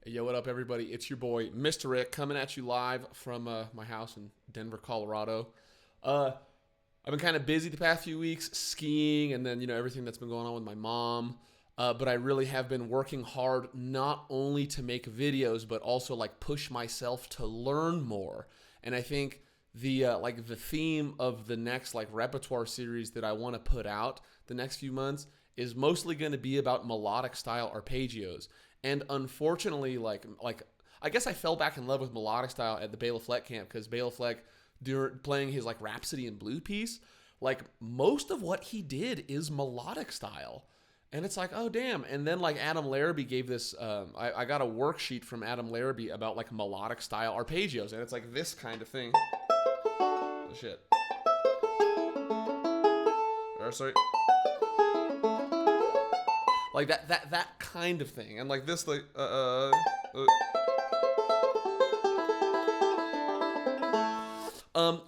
Yo, what up, everybody? It's your boy, Mr. Rick, coming at you live from my house in Denver, Colorado. I've been kind of busy the past few weeks, skiing, and then, everything that's been going on with my mom. But I really have been working hard, not only to make videos, but also, push myself to learn more. And I think the theme of the next, repertoire series that I want to put out the next few months is mostly going to be about melodic style arpeggios. And unfortunately, I guess I fell back in love with melodic style at the Bela Fleck camp because Bela Fleck, playing his Rhapsody in Blue piece, most of what he did is melodic style. And it's oh damn. And then Adam Larrabee gave this, I got a worksheet from Adam Larrabee about melodic style arpeggios. And it's this kind of thing. Oh, shit. Or sorry. That kind of thing. And this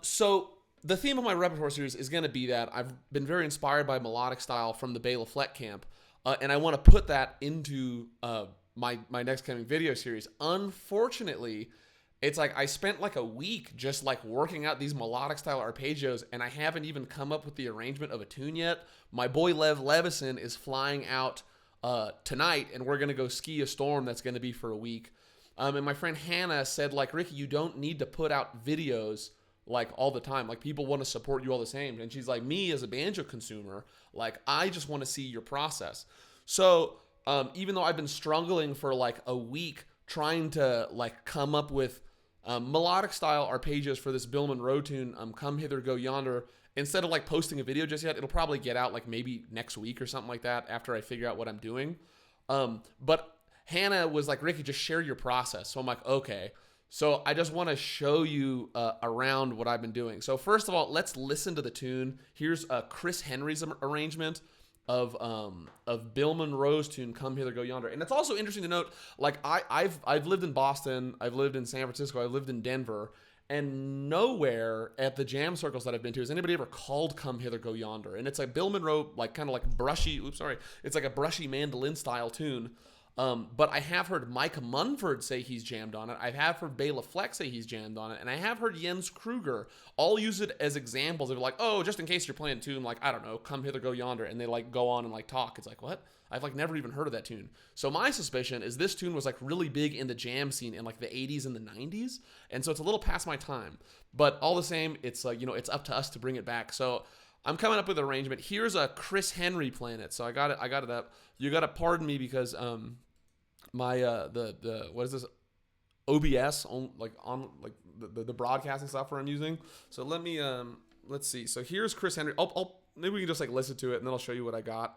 so the theme of my repertoire series is going to be that I've been very inspired by melodic style from the Bela Fleck camp, and I want to put that into my next coming video series. Unfortunately, it's I spent a week just working out these melodic style arpeggios, and I haven't even come up with the arrangement of a tune yet. My boy Lev Levison is flying out tonight, and we're going to go ski a storm that's going to be for a week. And my friend Hannah said, Ricky, you don't need to put out videos all the time. People want to support you all the same. And she's me as a banjo consumer, I just want to see your process. So even though I've been struggling for a week trying to come up with melodic style arpeggios for this Bill Monroe tune, Come Hither, Go Yonder, instead of posting a video just yet, it'll probably get out maybe next week or something like that after I figure out what I'm doing. But Hannah was Ricky, just share your process. So I'm okay. So I just want to show you around what I've been doing. So first of all, let's listen to the tune. Here's Chris Henry's arrangement of Bill Monroe's tune, Come Hither, Go Yonder. And it's also interesting to note, I've lived in Boston, I've lived in San Francisco, I've lived in Denver, and nowhere at the jam circles that I've been to has anybody ever called Come Hither, Go Yonder. And it's Bill Monroe, kind of brushy, it's a brushy mandolin style tune. But I have heard Mike Munford say he's jammed on it. I have heard Bela Fleck say he's jammed on it. And I have heard Jens Kruger all use it as examples of oh, just in case you're playing a tune, I don't know, Come Hither, Go Yonder. And they go on and talk. It's what? I've never even heard of that tune. So my suspicion is this tune was really big in the jam scene in the 80s and the 90s. And so it's a little past my time. But all the same, it's it's up to us to bring it back. So I'm coming up with an arrangement. Here's a Chris Henry playing it. So I got it up. You got to pardon me because my the what is this, OBS on the broadcasting software I'm using. So let me let's see. So here's Chris Henry. I'll maybe we can just listen to it and then I'll show you what I got.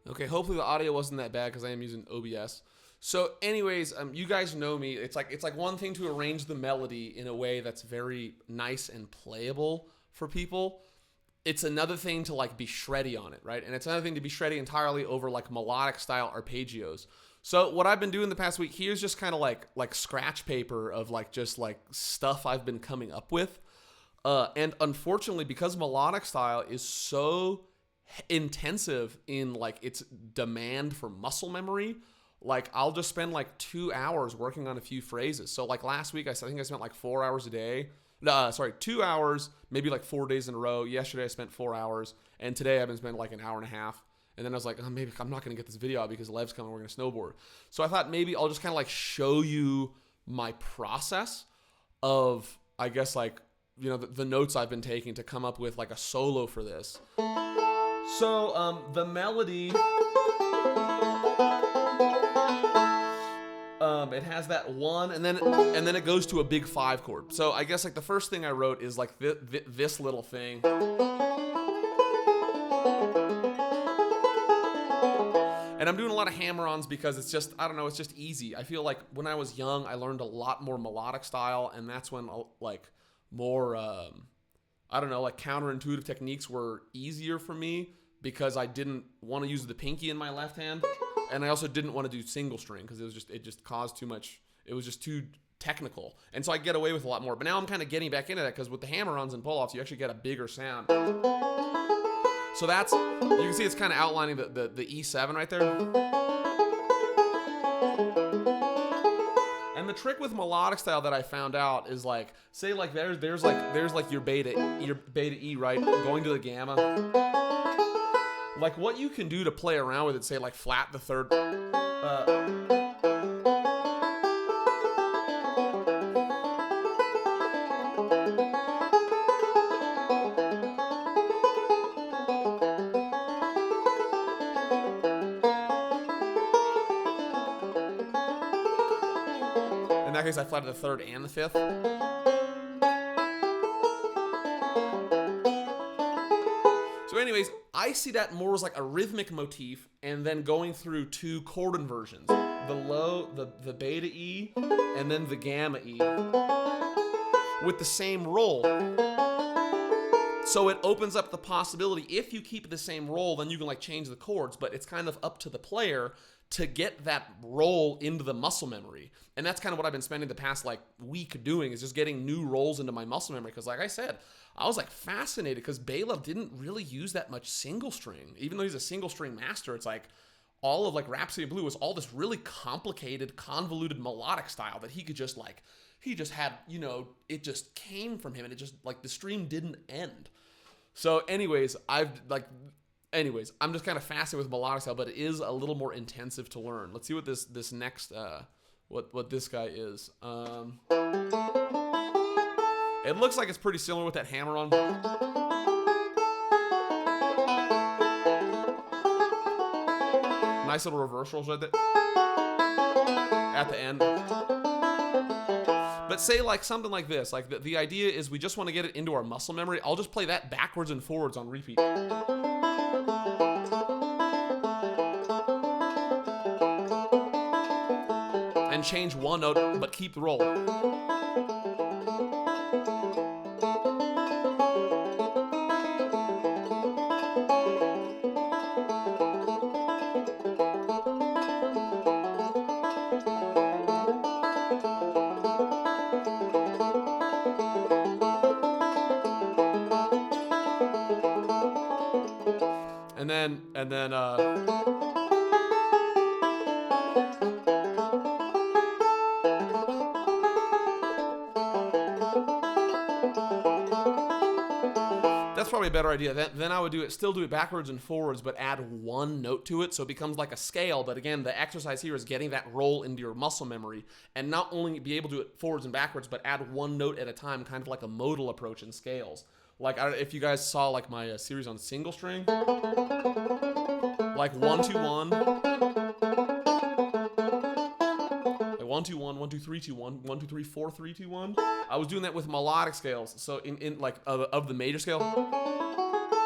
Okay, hopefully the audio wasn't that bad because I am using OBS. So anyways, you guys know me. It's one thing to arrange the melody in a way that's very nice and playable for people. It's another thing to be shreddy on it, right? And it's another thing to be shreddy entirely over melodic style arpeggios. So what I've been doing the past week, here's just kind of like scratch paper of just stuff I've been coming up with. And unfortunately, because melodic style is so intensive in its demand for muscle memory, I'll just spend 2 hours working on a few phrases. So last week I think I spent 4 hours a day. 2 hours, maybe 4 days in a row. Yesterday I spent 4 hours, and today I've been spending an hour and a half. And then I was maybe I'm not going to get this video out because Lev's coming, we're going to snowboard. So I thought maybe I'll just kind of show you my process of, I guess, the notes I've been taking to come up with a solo for this. So the melody, it has that one, and then it goes to a big 5 chord. So I guess like the first thing I wrote is like this little thing. And I'm doing a lot of hammer-ons because it's just, I don't know, it's just easy. I feel like when I was young, I learned a lot more melodic style, and that's when like more, I don't know, like counterintuitive techniques were easier for me because I didn't want to use the pinky in my left hand, and I also didn't want to do single string because it just caused too much. It was just too technical, and so I get away with a lot more. But now I'm kind of getting back into that because with the hammer-ons and pull-offs, you actually get a bigger sound. So that's, you can see it's kind of outlining the E7 right there. And the trick with melodic style that I found out is like, say like there's like your beta E, right, going to the gamma. Like what you can do to play around with it, say like flat the third, in that case I flatted the third and the fifth. So anyways, I see that more as like a rhythmic motif and then going through 2 chord inversions. The low, the beta E, and then the gamma E with the same roll. So it opens up the possibility, if you keep the same roll, then you can like change the chords, but it's kind of up to the player to get that roll into the muscle memory. And that's kind of what I've been spending the past like week doing, is just getting new rolls into my muscle memory. Because like I said, I was like fascinated because Bela didn't really use that much single string. Even though he's a single string master, it's like all of like Rhapsody in Blue was all this really complicated, convoluted melodic style that he could just like, he just had, you know, it just came from him and it just like the stream didn't end. So anyways, I'm just kind of fascinated with melodic style, but it is a little more intensive to learn. Let's see what this next what this guy is. It looks like it's pretty similar with that hammer-on. Nice little reversals right there at the end. But say like something like this, like the idea is we just want to get it into our muscle memory. I'll just play that backwards and forwards on repeat. And change one note, but keep the roll. And then that's probably a better idea. Then I would still do it backwards and forwards, but add one note to it, so it becomes like a scale. But again, the exercise here is getting that roll into your muscle memory, and not only be able to do it forwards and backwards, but add one note at a time, kind of like a modal approach in scales. Like if you guys saw like my series on single string, like 1 2 1, like 1 2 1 1 2 3 2 1 1 2 3 4 3 2 1. I was doing that with melodic scales. So in like of the major scale,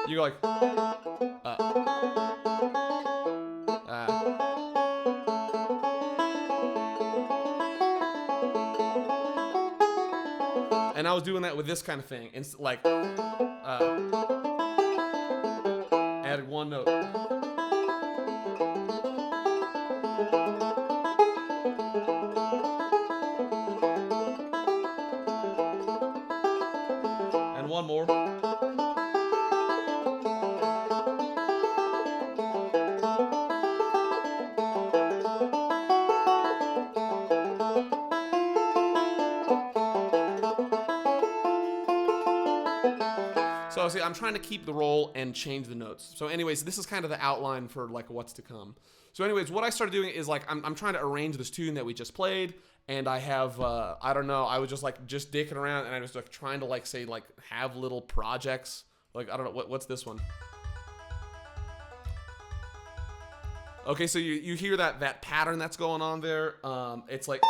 you go like and I was doing that with this kind of thing. It's like added one note. And one more. So see, I'm trying to keep the roll and change the notes. So anyways, this is kind of the outline for like what's to come. So anyways, what I started doing is like, I'm trying to arrange this tune that we just played. And I have, I don't know, I was just dicking around and I was like trying to like say like have little projects. Like, I don't know, what's this one? Okay, so you hear that pattern that's going on there. It's like,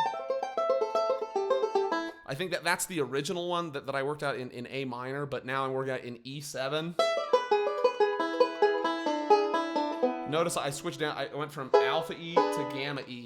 I think that's the original one that I worked out in A minor, but now I'm working out in E7. Notice I switched down, I went from alpha E to gamma E.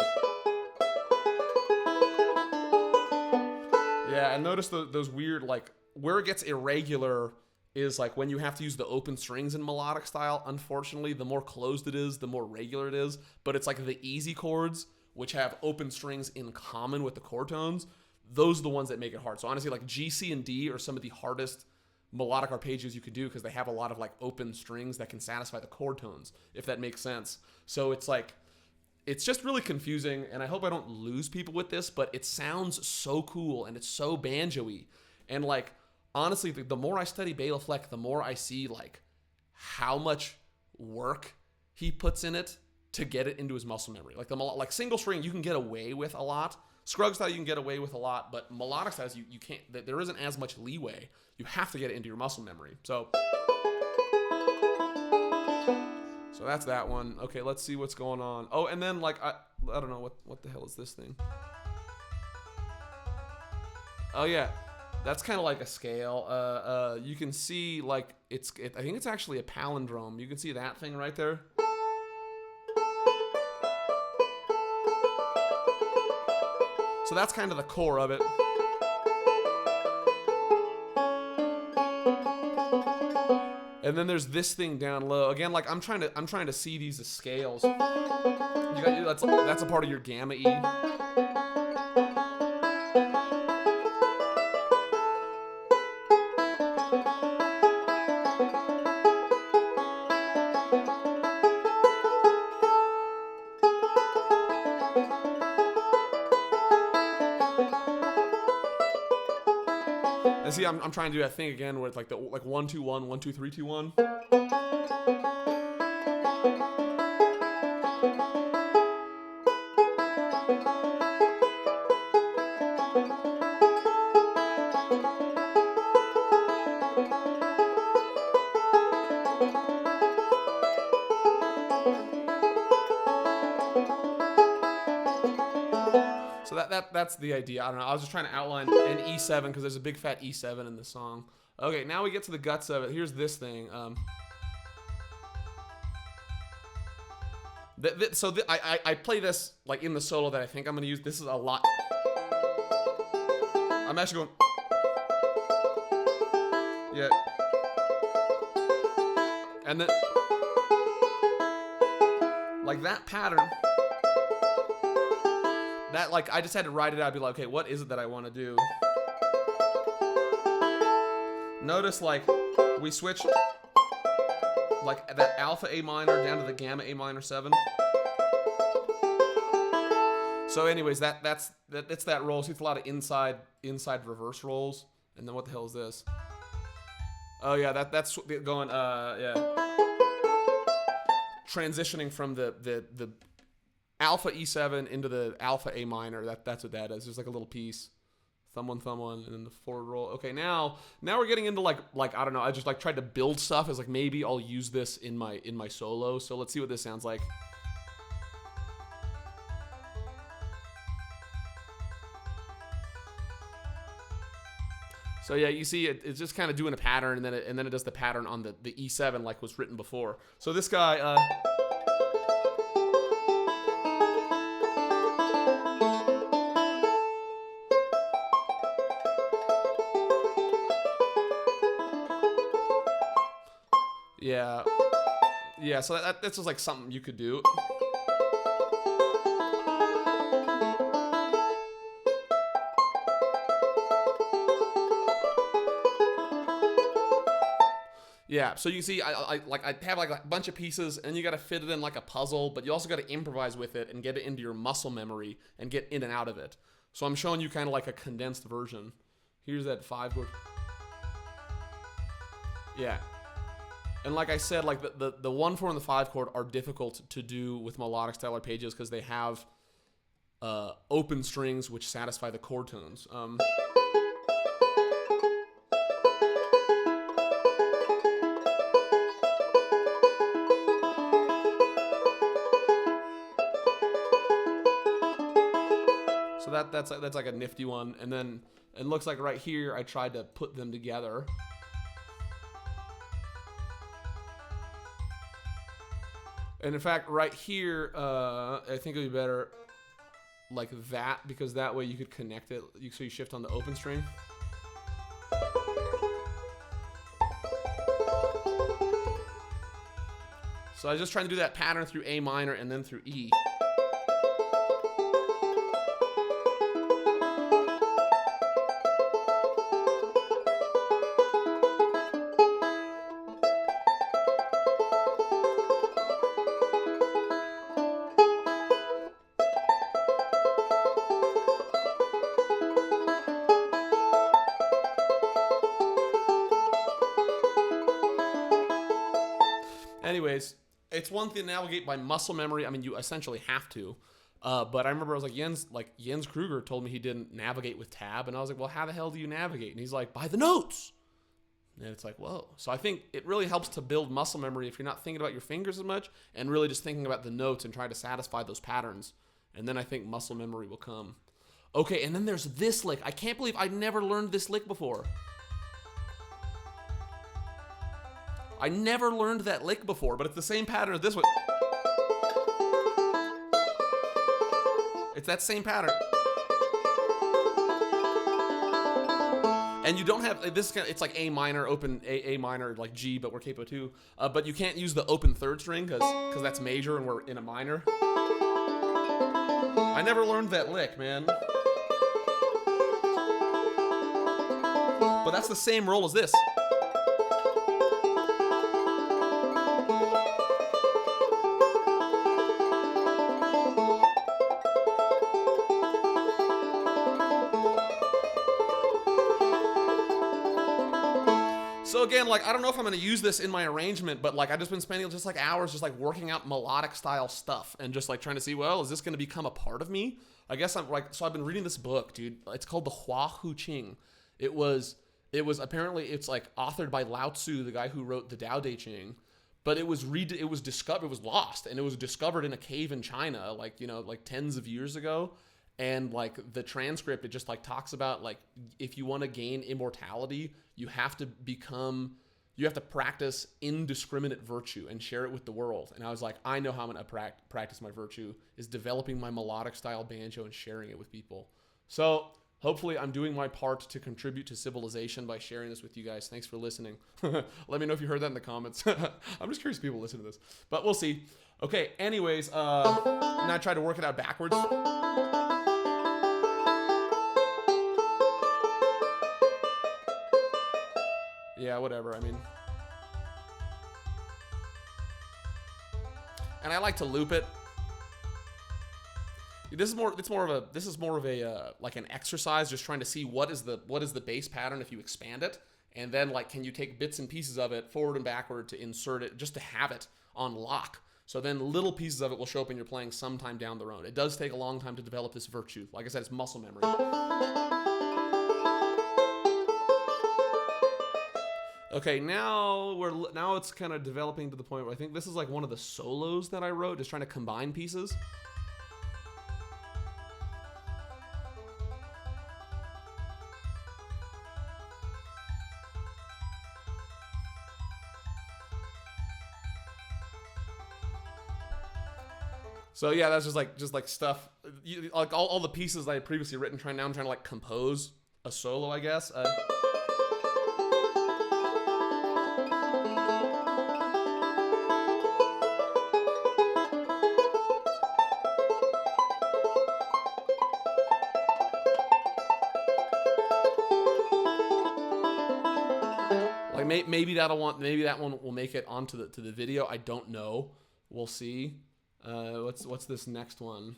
Yeah, and notice those weird, like, where it gets irregular is like when you have to use the open strings in melodic style. Unfortunately, the more closed it is, the more regular it is. But it's like the easy chords, which have open strings in common with the chord tones, those are the ones that make it hard. So honestly, like G, C, and D are some of the hardest melodic arpeggios you could do because they have a lot of like open strings that can satisfy the chord tones, if that makes sense. So it's like, it's just really confusing, and I hope I don't lose people with this, but it sounds so cool and it's so banjo-y. And like, honestly, the more I study Bela Fleck, the more I see like how much work he puts in it to get it into his muscle memory. Like single string, you can get away with a lot. Scruggs style, you can get away with a lot, but melodic styles, you can't. There isn't as much leeway. You have to get it into your muscle memory. So that's that one. Okay, let's see what's going on. Oh, and then like I don't know what the hell is this thing. Oh yeah, that's kind of like a scale. You can see like I think it's actually a palindrome. You can see that thing right there. So that's kind of the core of it. And then there's this thing down low. Again, like I'm trying to see these as scales. That's a part of your gamma E. And see, I'm trying to do that thing again where it's like 1 2 1 1 2 3 2 1. So that's the idea. I don't know. I was just trying to outline an E7 because there's a big fat E7 in the song. Okay, now we get to the guts of it. Here's this thing. I play this like in the solo that I think I'm gonna use. This is a lot. I'm actually going. Yeah. And then like that pattern. That, like, I just had to write it out and be like, okay, what is it that I want to do? Notice, like, we switch, like, that alpha A minor down to the gamma A minor 7. So anyways, that's that roll. So it's a lot of inside reverse rolls. And then what the hell is this? Oh, yeah, that's going, yeah. Transitioning from the alpha E7 into the alpha A minor. That's what that is. There's like a little piece. Thumb one, and then the forward roll. Okay, now we're getting into like I don't know. I just like tried to build stuff as like maybe I'll use this in my solo. So let's see what this sounds like. So yeah, you see it's just kind of doing a pattern, and then it does the pattern on the E7 like was written before. So this guy. Yeah, so that's just like something you could do. Yeah, so you see, I have like a bunch of pieces, and you got to fit it in like a puzzle, but you also got to improvise with it and get it into your muscle memory and get in and out of it. So I'm showing you kind of like a condensed version. Here's that 5 chord. Yeah. And like I said, like the 1, 4, and the 5 chord are difficult to do with melodic style arpeggios because they have open strings which satisfy the chord tones. So that's like a nifty one. And then it looks like right here I tried to put them together. And in fact, right here, I think it would be better like that, because that way you could connect it. So you shift on the open string. So I was just trying to do that pattern through A minor and then through E. Anyways, it's one thing to navigate by muscle memory. I mean, you essentially have to. But I remember I was like, Jens Kruger told me he didn't navigate with tab. And I was like, well, how the hell do you navigate? And he's like, by the notes. And it's like, whoa. So I think it really helps to build muscle memory if you're not thinking about your fingers as much and really just thinking about the notes and trying to satisfy those patterns. And then I think muscle memory will come. Okay, and then there's this lick. I can't believe I never learned this lick before. I never learned that lick before, but it's the same pattern as this one. It's that same pattern. And you don't have this. It's like A minor, open A minor, like G, but we're capo 2. But you can't use the open third string because that's major and we're in a minor. I never learned that lick, man. But that's the same roll as this. So again, like, I don't know if I'm going to use this in my arrangement, but like, I've just been spending just like hours just like working out melodic style stuff and just like trying to see, well, is this going to become a part of me? I guess I'm like, so I've been reading this book, dude. It's called the Hua Hu Ching. It was apparently, it's like authored by Lao Tzu, the guy who wrote the Tao Te Ching, but it was lost, and it was discovered in a cave in China, like, you know, like tens of years ago. And like the transcript, it just like talks about like, if you want to gain immortality, you have to practice indiscriminate virtue and share it with the world. And I was like, I know how I'm going to practice my virtue, is developing my melodic style banjo and sharing it with people. So hopefully I'm doing my part to contribute to civilization by sharing this with you guys. Thanks for listening. Let me know if you heard that in the comments. I'm just curious if people listen to this, but we'll see. Okay. Anyways, now I tried to work it out backwards. Yeah, whatever. I mean, and I like to loop it. This is more of a like an exercise, just trying to see what is the bass pattern if you expand it, and then like, can you take bits and pieces of it forward and backward to insert it, just to have it on lock. So then little pieces of it will show up when you're playing sometime down the road. It does take a long time to develop this virtue. Like I said, it's muscle memory. Okay, now it's kind of developing to the point where I think this is like one of the solos that I wrote, just trying to combine pieces. So yeah, that's just like stuff, like all the pieces I had previously written. Now I'm trying to like compose a solo, I guess. Like maybe that one will make it onto the video. I don't know. We'll see. What's this next one?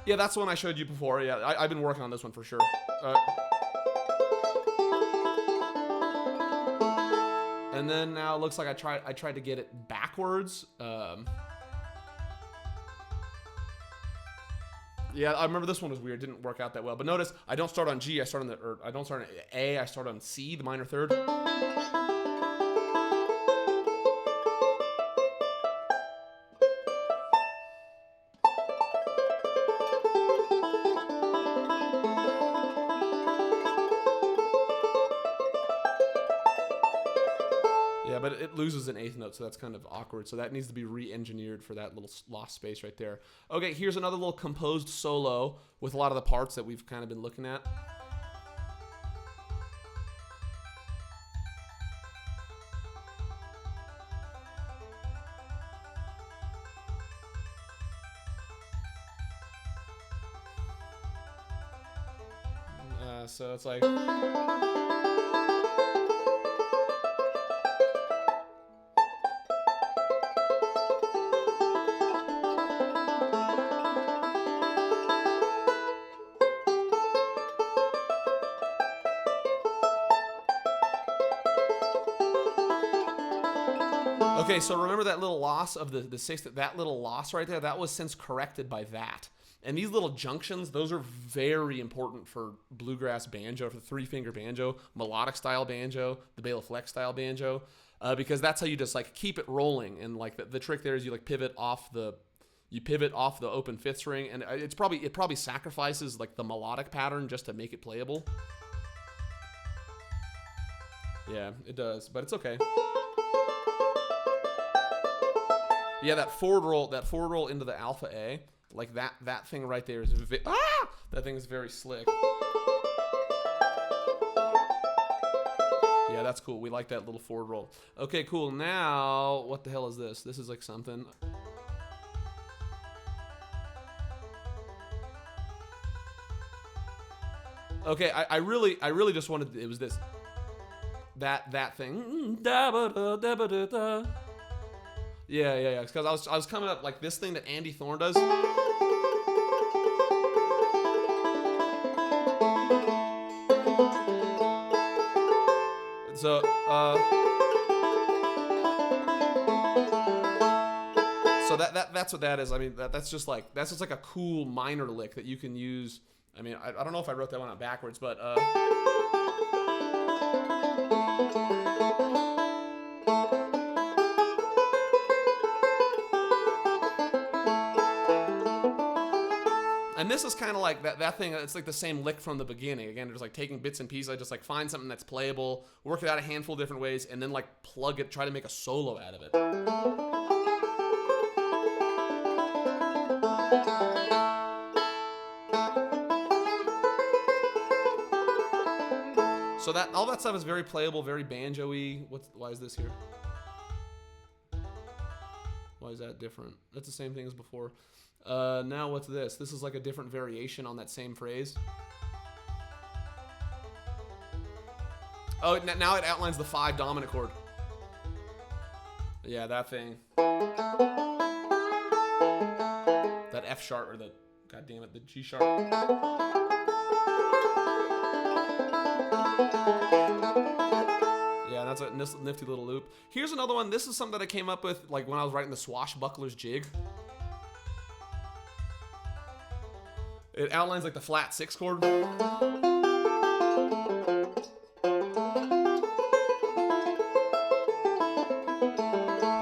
Yeah, that's the one I showed you before. Yeah, I've been working on this one for sure. And then now it looks like I tried to get it backwards. Yeah, I remember this one was weird. Didn't work out that well. But notice I don't start on G. I don't start on A. I start on C, the minor third. Yeah, but it loses an eighth note, so that's kind of awkward. So that needs to be re-engineered for that little lost space right there. Okay, here's another little composed solo with a lot of the parts that we've kind of been looking at. So it's like... Okay, so remember that little loss of the sixth, that little loss right there, that was since corrected by that. And these little junctions, those are very important for bluegrass banjo, for the three-finger banjo, melodic style banjo, the Bela Fleck style banjo, because that's how you just like keep it rolling. And like the trick there is you like pivot off the open fifth string, and it probably sacrifices like the melodic pattern just to make it playable. Yeah, it does, but it's okay. Yeah, that forward roll into the alpha A, like that thing right there is that thing is very slick. Yeah, that's cool. We like that little forward roll. Okay, cool. Now, what the hell is this? This is like something. Okay, I really just wanted, it was this, that thing. Yeah. Because I was coming up like this thing that Andy Thorne does. So that's what that is. I mean, that's just like a cool minor lick that you can use. I mean, I don't know if I wrote that one out backwards, but and this is kind of like that thing. It's like the same lick from the beginning. Again, just like taking bits and pieces. I just like find something that's playable, work it out a handful of different ways, and then like plug it, try to make a solo out of it. So that all that stuff is very playable, very banjo-y. Why is this here? Why is that different? That's the same thing as before. Now what's this? This is like a different variation on that same phrase. Oh, now it outlines the 5 dominant chord. Yeah, that thing. That F sharp, or the, god damn it, the G sharp. Yeah, that's a nifty little loop. Here's another one. This is something that I came up with like when I was writing the Swashbuckler's Jig. It outlines like the flat 6 chord. It's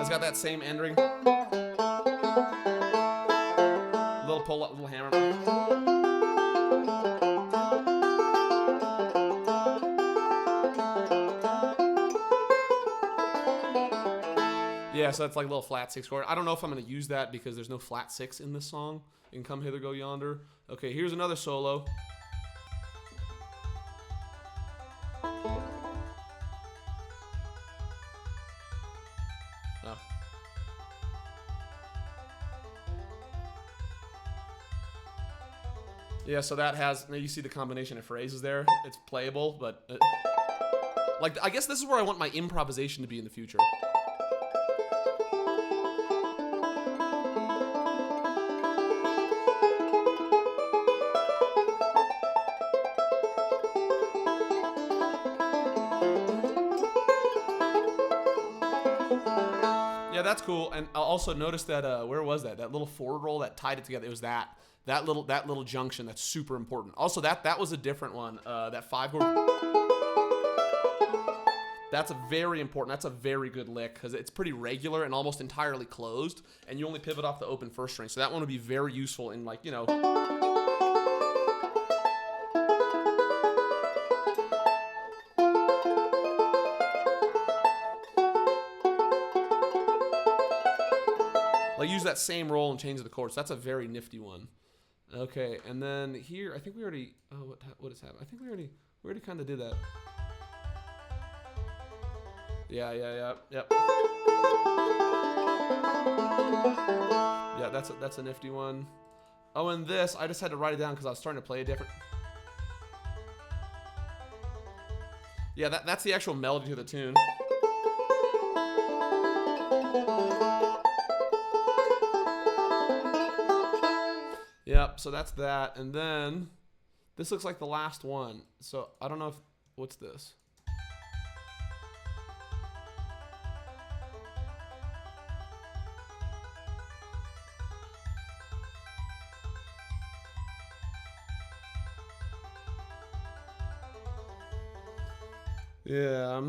got that same end ring. Little pull up, little hammer. Yeah, so that's like a little flat 6 chord. I don't know if I'm going to use that because there's no flat 6 in this song in Come Hither Go Yonder. Okay, here's another solo. Oh. Yeah, so that has, now you see the combination of phrases there. It's playable, but like, I guess this is where I want my improvisation to be in the future. Yeah, that's cool. And I also noticed that where was that? That little forward roll that tied it together. It was that little junction that's super important. Also, that was a different one. That 5 chord. That's a very important. That's a very good lick because it's pretty regular and almost entirely closed, and you only pivot off the open first string. So that one would be very useful in, like, you know. like use that same roll and change the chords. That's a very nifty one. Okay, and then here, I think we already. Oh, what is happening? I think we already kind of did that. Yeah. Yep. Yeah, that's a nifty one. Oh, and this, I just had to write it down because I was starting to play a different. Yeah, that's the actual melody to the tune. Yep, so that's that. And then this looks like the last one. So I don't know if, what's this? Yeah,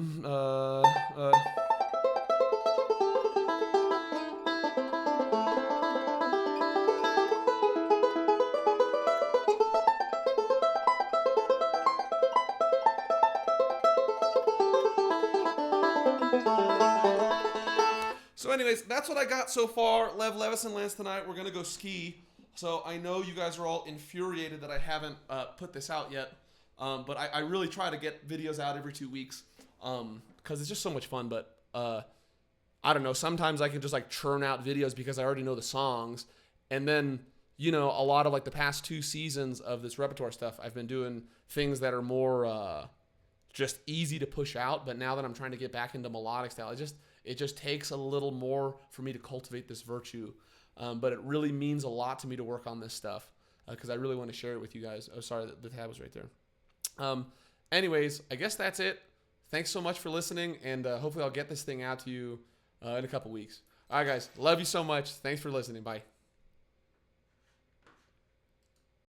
So anyways, that's what I got so far. Levis and Lance tonight, we're going to go ski. So I know you guys are all infuriated that I haven't put this out yet. But I really try to get videos out every 2 weeks because it's just so much fun. But I don't know. Sometimes I can just like churn out videos because I already know the songs. And then, you know, a lot of like the past 2 seasons of this repertoire stuff, I've been doing things that are more just easy to push out. But now that I'm trying to get back into melodic style, it just takes a little more for me to cultivate this virtue. But it really means a lot to me to work on this stuff because I really want to share it with you guys. Oh, sorry, the tab was right there. Anyways, I guess that's it. Thanks so much for listening, and hopefully I'll get this thing out to you in a couple weeks. All right, guys. Love you so much. Thanks for listening. Bye.